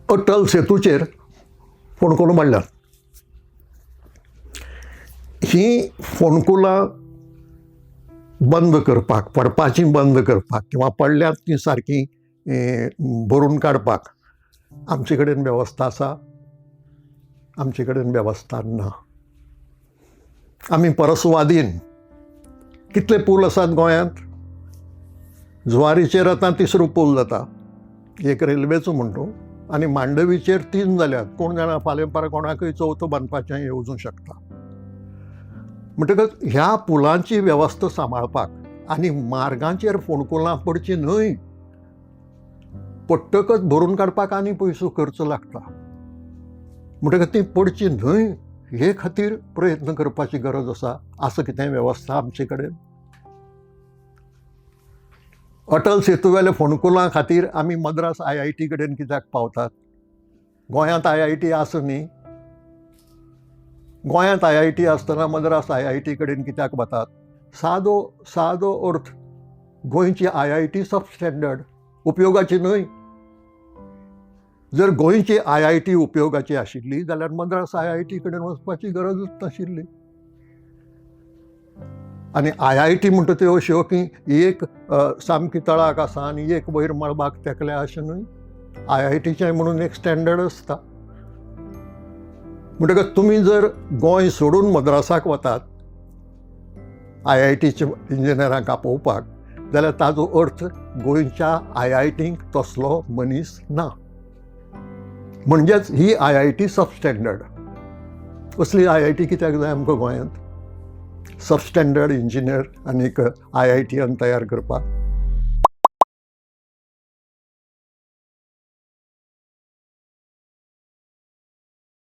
अटल सेतूचेर फोंडकुलां मांडल्यात. ही फोंडकुलां बंद करपाक, पडपाची बंद करपाक किंवा पडल्यात ती सारकी भरून काडपाक आमचे कडेन वेवस्था आसा? आमचे कडेन वेवस्था ना. आमी परसवादीन कितले पूल आसात गोंयांत? जुवारीचेर आतां 3रो पूल जाता, एक रेल्वेचो म्हणटो, आनी मांडवीचेर 3 जाल्यात. कोण जाणा फाल्यां परं कोणाकय 4थो बांदपाचें येवजूं शकता. म्हणटकच ह्या पुलांची वेवस्था सांबाळपाक आनी मार्गांचेर फोंडकुलां पडची न्हय, पडटकच भरून काडपाक आनी पयसो खर्च लागता. म्हणटकच ती पडची न्हय हे खातीर प्रयत्न करपाची गरज आसा. आसा कितें वेवस्था आमचे कडेन? अटल सेतूवेल्या फोंडकुलां खातीर आमी मद्रास IIT कडेन कित्याक पावतात? गोंयांत IIT आसा न्ही? गोंयांत IIT आसतना मद्रास IIT कडेन कित्याक वतात? सादो अर्थ, गोंयची IIT सबस्टँडर्ड, उपयोगाची न्हय. जर गोंयची IIT उपयोगाची आशिल्ली जाल्यार मद्रास IIT कडेन वचपाची गरजूच नाशिल्ली. आनी IIT म्हणटा त्यो अश्यो की एक सामकी तळाक आसा आनी एक वयर मळबाक तेकल्या अशें न्हय. IITचें म्हणून एक स्टँडर्ड आसता. म्हणटकच तुमी जर गोंय सोडून मद्रासाक वतात IITच्या इंजिनियरांक आपोवपाक, जाल्यार ताजो अर्थ गोंयच्या IITंक तसलो मनीस ना. म्हणजेच ही IIT सबस्टँडर्ड. असली IIT कित्याक जाय आमकां गोंयांत? सबस्टँडर्ड इंजिनियर आनीक IITन तयार करपाक.